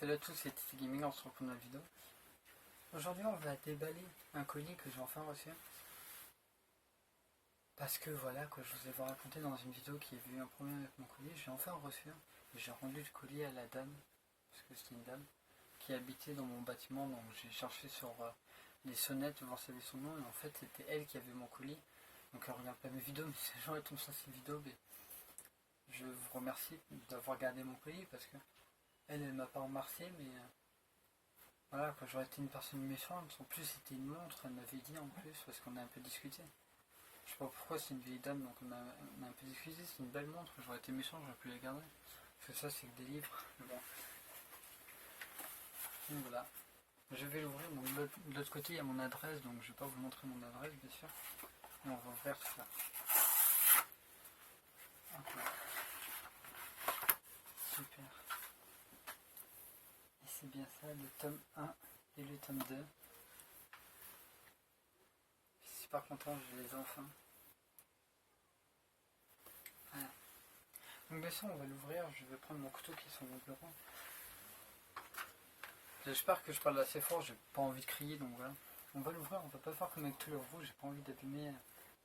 Salut à tous, c'est TT Gaming, on se retrouve dans la vidéo. Aujourd'hui on va déballer un colis que j'ai enfin reçu. Parce que voilà, que je vous ai raconté dans une vidéo qui avait eu un problème avec mon colis, j'ai enfin reçu. Et j'ai rendu le colis à la dame, parce que c'était une dame, qui habitait dans mon bâtiment, donc j'ai cherché sur les sonnettes, voir si avait son nom, et en fait c'était elle qui avait mon colis. Donc elle regarde pas mes vidéos, mais si les gens tombent sur ces vidéos, mais je vous remercie d'avoir gardé mon colis, parce que elle m'a pas remercié, mais voilà, quand j'aurais été une personne méchante, en plus c'était une montre, elle m'avait dit en plus, parce qu'on a un peu discuté. Je sais pas pourquoi, c'est une vieille dame, donc on a un peu discuté, c'est une belle montre, j'aurais été méchant, j'aurais pu la garder. Parce que ça c'est que des livres, mais bon. Donc voilà. Je vais l'ouvrir, donc de l'autre côté il y a mon adresse, donc je vais pas vous montrer mon adresse bien sûr. Et on va ouvrir tout ça. Okay. Super. Et c'est bien ça, le tome 1 et le tome 2. Je suis super content, je les ai enfin. Voilà. Donc bien sûr on va l'ouvrir, je vais prendre mon couteau qui est sur mon bureau. J'espère que je parle assez fort, j'ai pas envie de crier, donc voilà. On va l'ouvrir, on va pas faire comme avec tous les roues, j'ai pas envie d'abîmer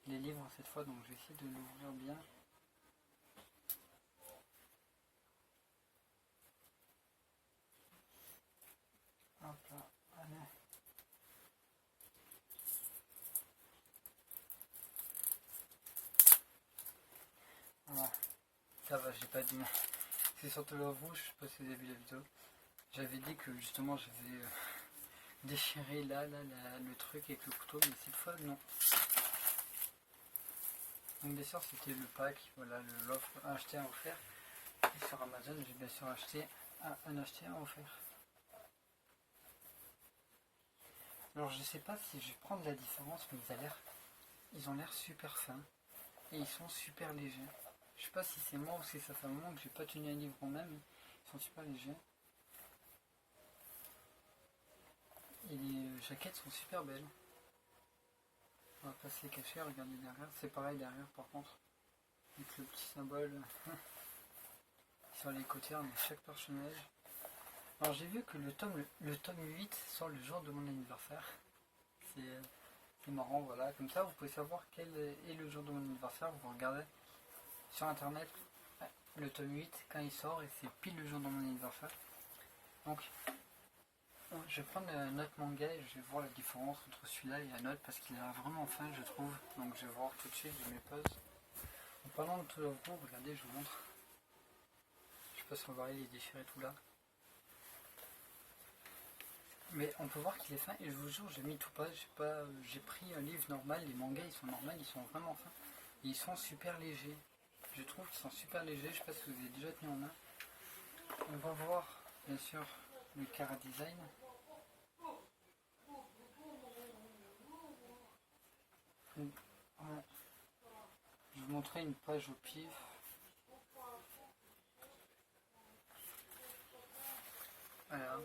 les livres cette fois, donc je vais essayer de l'ouvrir bien. Hop là, allez. Voilà, ça va, j'ai pas dit. C'est surtout le rouge, je sais pas si vous avez vu la vidéo. J'avais dit que justement j'avais déchiré là, le truc avec le couteau, mais cette fois non. Donc bien sûr c'était le pack, voilà l'offre acheter à offert. Et sur Amazon j'ai bien sûr acheté un acheté à offert. Alors je sais pas si je vais prendre la différence, mais ils ont l'air super fins et ils sont super légers. Je sais pas si c'est moi ou si ça fait un moment que j'ai pas tenu un livre en main, mais ils sont super légers. Et les jaquettes sont super belles. On va pas se les cacher, regardez derrière. C'est pareil derrière par contre. Avec le petit symbole sur les côtés, on a chaque personnage. Alors j'ai vu que le tome 8 sort le jour de mon anniversaire. C'est marrant, voilà. Comme ça vous pouvez savoir quel est le jour de mon anniversaire. Vous regardez sur internet le tome 8 quand il sort et c'est pile le jour de mon anniversaire. Donc je vais prendre un autre manga et je vais voir la différence entre celui-là et un autre parce qu'il a vraiment fin je trouve. Donc je vais voir tout de suite, je mets pause. En parlant de tout le gros, regardez, je vous montre. Je sais pas si on va voir, il est déchiré tout là. Mais on peut voir qu'il est fin et je vous jure, j'ai mis tout pas. J'ai pris un livre normal, les mangas ils sont normaux, ils sont vraiment fins. Et ils sont super légers. Je trouve qu'ils sont super légers, je sais pas si vous avez déjà tenu en main. On va voir bien sûr le chara design. Ouais. Je vais vous montrer une page au pif. Voilà.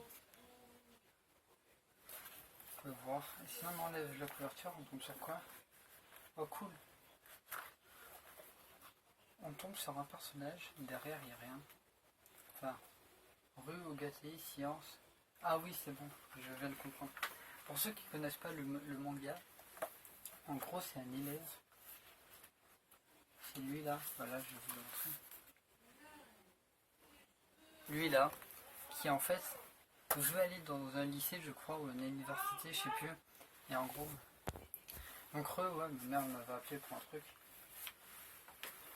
On peut voir. Et si on enlève la couverture, on tombe sur quoi? Oh cool. On tombe sur un personnage, derrière il n'y a rien. Enfin, rue Ogate, science. Ah oui c'est bon, je viens de comprendre. Pour ceux qui ne connaissent pas le manga, en gros c'est un élève. C'est lui là, voilà je vais vous le montrer. Lui là, qui en fait veut aller dans un lycée je crois, ou une université, je sais plus. Et en gros, donc ouais, ma mère m'avait appelé pour un truc.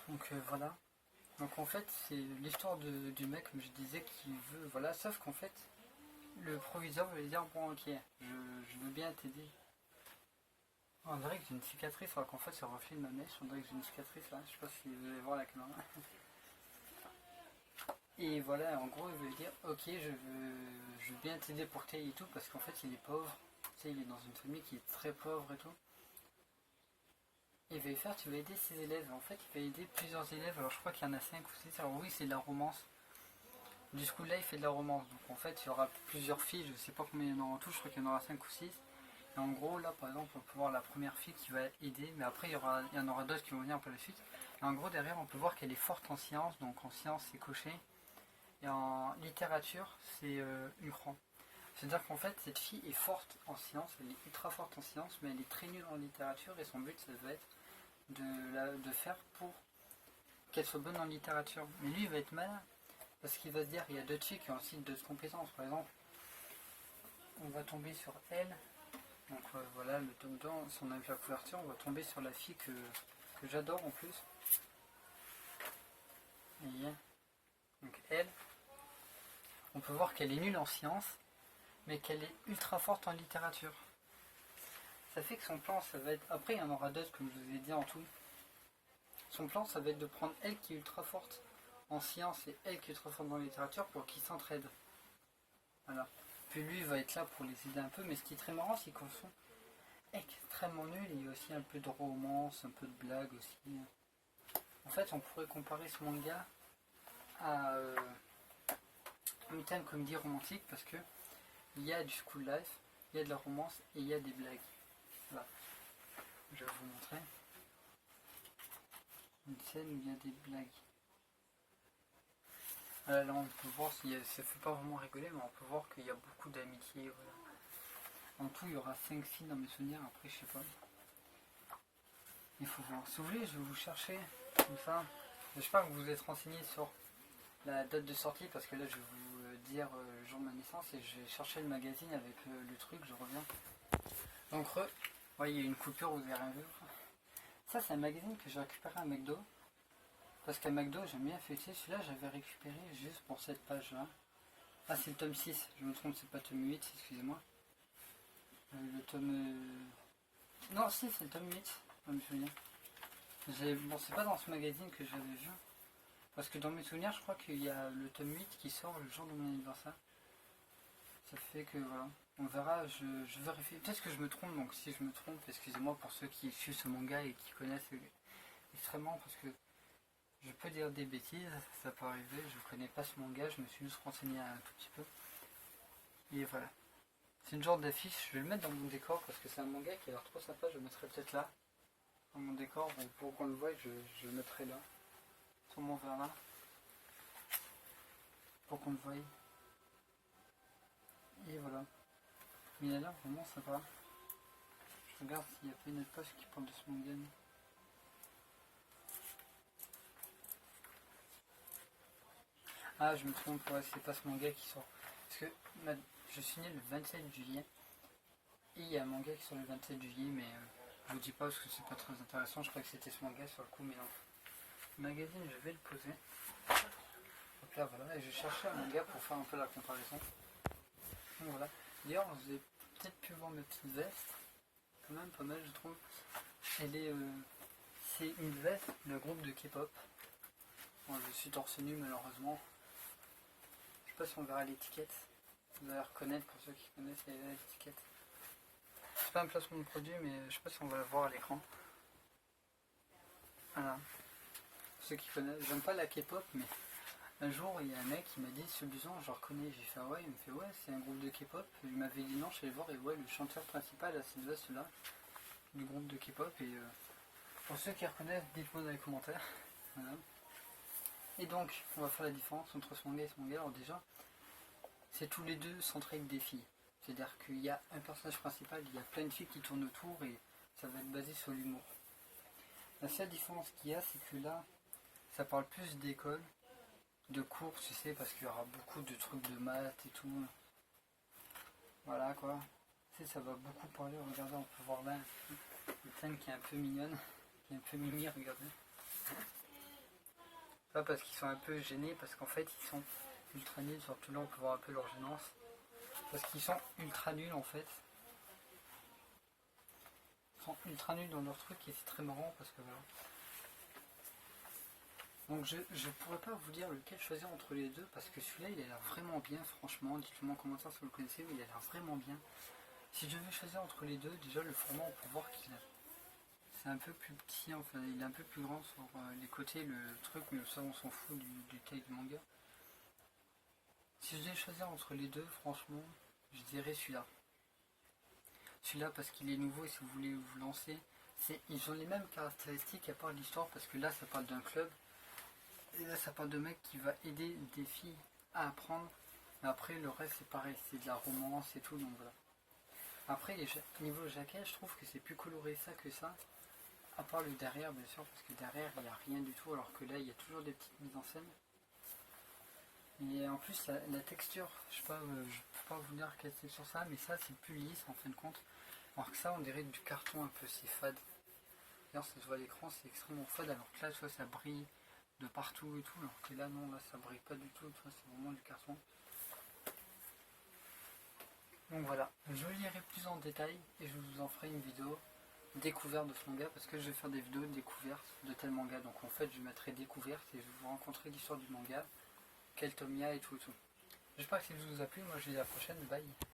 Donc voilà. Donc en fait c'est l'histoire du mec comme je disais qui veut, voilà, sauf qu'en fait le proviseur veut lui dire bon ok, je veux bien t'aider. On dirait que j'ai une cicatrice alors qu'en fait c'est le reflet de ma mèche, on dirait que j'ai une cicatrice là, je sais pas si vous allez voir la caméra. Et voilà, en gros il veut lui dire ok je veux bien t'aider pour t'aider et tout parce qu'en fait il est pauvre, tu sais il est dans une famille qui est très pauvre et tout. Il va lui faire, tu vas aider ses élèves. En fait, il va aider plusieurs élèves. Alors, je crois qu'il y en a 5 ou 6. Alors, oui, c'est de la romance. Du coup, là, il fait de la romance. Donc, en fait, il y aura plusieurs filles. Je sais pas combien il y en aura en tout. Je crois qu'il y en aura 5 ou 6. Et en gros, là, par exemple, on peut voir la première fille qui va aider. Mais après, il y en aura d'autres qui vont venir par la suite. Et en gros, derrière, on peut voir qu'elle est forte en sciences. Donc, en sciences, c'est coché. Et en littérature, c'est une cran. C'est-à-dire qu'en fait, cette fille est forte en sciences, elle est ultra forte en sciences, mais elle est très nulle en littérature, et son but, ça va être de faire pour qu'elle soit bonne en littérature. Mais lui, il va être malin, parce qu'il va se dire, il y a d'autres filles qui ont aussi d'autres compétences. Par exemple, on va tomber sur elle, donc voilà, le tome 2, si on a vu la couverture, on va tomber sur la fille que j'adore en plus. Et, donc elle, on peut voir qu'elle est nulle en sciences, mais qu'elle est ultra forte en littérature. Ça fait que son plan, ça va être... Après, il y en aura d'autres, comme je vous ai dit en tout. Son plan, ça va être de prendre elle qui est ultra forte en sciences et elle qui est ultra forte en littérature pour qu'ils s'entraident. Voilà. Puis lui, il va être là pour les aider un peu, mais ce qui est très marrant, c'est qu'ils sont extrêmement nuls. Il y a aussi un peu de romance, un peu de blague aussi. En fait, on pourrait comparer ce manga à une comédie romantique parce que il y a du school life, il y a de la romance et il y a des blagues. Voilà. Je vais vous montrer une scène où il y a des blagues. Là on peut voir, ça ne fait pas vraiment rigoler, mais on peut voir qu'il y a beaucoup d'amitié. Voilà. En tout, il y aura 5 filles dans mes souvenirs, après je sais pas. Il faut voir. Si vous voulez, je vais vous chercher comme ça. J'espère que vous vous êtes renseigné sur la date de sortie, parce que là je vais vous dire le jour de ma naissance et je vais chercher le magazine avec le truc, je reviens. Donc voyez, il y a une coupure, vous avez rien vu. Ça c'est un magazine que j'ai récupéré à McDo. Parce qu'à McDo j'aime bien fêter. Celui-là j'avais récupéré juste pour cette page là. Ah c'est le tome 6, je me trompe, c'est pas le tome 8, excusez-moi. Le tome... Non si c'est le tome 8, je me souviens. Bon c'est pas dans ce magazine que j'avais vu. Parce que dans mes souvenirs je crois qu'il y a le tome 8 qui sort le jour de mon anniversaire. Ça fait que voilà. On verra, je vérifie. Peut-être que je me trompe, donc si je me trompe, excusez-moi pour ceux qui suivent ce manga et qui connaissent extrêmement, parce que je peux dire des bêtises, ça peut arriver, je connais pas ce manga, je me suis juste renseigné un tout petit peu. Et voilà. C'est une genre d'affiche, je vais le mettre dans mon décor parce que c'est un manga qui a l'air trop sympa, je le mettrai peut-être là. Dans mon décor, pour qu'on le voie, je le mettrai là. Sûrement vers là. Pour qu'on le voie. Et voilà. Mais il a l'air vraiment sympa. Je regarde s'il n'y a pas une autre page qui parle de ce manga. Ah, je me trompe, ouais, c'est pas ce manga qui sort. Parce que je suis né le 27 juillet. Et il y a un manga qui sort le 27 juillet, mais je vous dis pas parce que c'est pas très intéressant. Je crois que c'était ce manga sur le coup, mais non. Le magazine, je vais le poser. Donc là, voilà, et je cherchais un manga pour faire un peu la comparaison. Donc voilà. D'ailleurs, vous avez peut-être pu voir mes petites vestes. Quand même pas mal, je trouve. Elle est... c'est une veste d'un groupe de K-pop. Bon, je suis torse nu malheureusement. Je sais pas si on verra l'étiquette. Vous allez reconnaître pour ceux qui connaissent l'étiquette. C'est pas un placement de produit, mais je sais pas si on va la voir à l'écran. Voilà. Pour ceux qui connaissent, j'aime pas la K-pop, mais un jour il y a un mec qui m'a dit ce blouson, je reconnais. J'ai fait ah ouais, il me fait ouais, c'est un groupe de K-pop. Il m'avait dit non, je suis allé voir et ouais, le chanteur principal a cette veste là du groupe de K-pop. Et pour ceux qui reconnaissent, dites-moi dans les commentaires. Voilà. Et donc, on va faire la différence entre ce manga et ce manga. Alors déjà, c'est tous les deux centrés avec des filles. C'est-à-dire qu'il y a un personnage principal, il y a plein de filles qui tournent autour et ça va être basé sur l'humour. La seule différence qu'il y a, c'est que là, ça parle plus d'école, de cours, tu sais, parce qu'il y aura beaucoup de trucs de maths et tout. Voilà quoi. Tu sais, ça va beaucoup parler. Regardez, on peut voir là une scène qui est un peu mignonne, qui est un peu mimi, regardez. Pas parce qu'ils sont un peu gênés, parce qu'en fait, ils sont ultra nuls, surtout là, on peut voir un peu leur gênance. Parce qu'ils sont ultra nuls en fait. Ils sont ultra nuls dans leur truc et c'est très marrant parce que voilà. Donc je pourrais pas vous dire lequel choisir entre les deux parce que celui-là il a l'air vraiment bien franchement. Dites-le moi en commentaire si vous le connaissez, mais il a l'air vraiment bien. Si je devais choisir entre les deux, déjà le format on peut voir qu'il a... C'est un peu plus petit, enfin il est un peu plus grand sur les côtés, le truc, mais ça on s'en fout du taille du manga. Si je devais choisir entre les deux, franchement, je dirais celui-là. Celui-là parce qu'il est nouveau et si vous voulez vous lancer, ils ont les mêmes caractéristiques à part l'histoire parce que là ça parle d'un club et là ça parle de mec qui va aider des filles à apprendre. Mais après le reste c'est pareil, c'est de la romance et tout, donc voilà. Après niveau jaquette, je trouve que c'est plus coloré ça que ça. À part le derrière bien sûr, parce que derrière il n'y a rien du tout, alors que là il y a toujours des petites mises en scène. Et en plus la texture, je sais pas, je peux pas vous dire quelle texture ça, mais ça c'est plus lisse en fin de compte. Alors que ça on dirait du carton un peu, c'est fade. D'ailleurs ça se voit à l'écran, c'est extrêmement fade, alors que là tu vois, ça brille de partout et tout, alors que là non, là ça brille pas du tout, tu vois, c'est vraiment du carton. Donc voilà, je lirai plus en détail et je vous en ferai une vidéo découverte de ce manga, parce que je vais faire des vidéos de découverte de tel manga. Donc en fait je mettrai découverte et je vais vous rencontrer l'histoire du manga, quel tome il y a et tout et tout. J'espère que ça vous a plu, moi je vous dis à la prochaine, bye.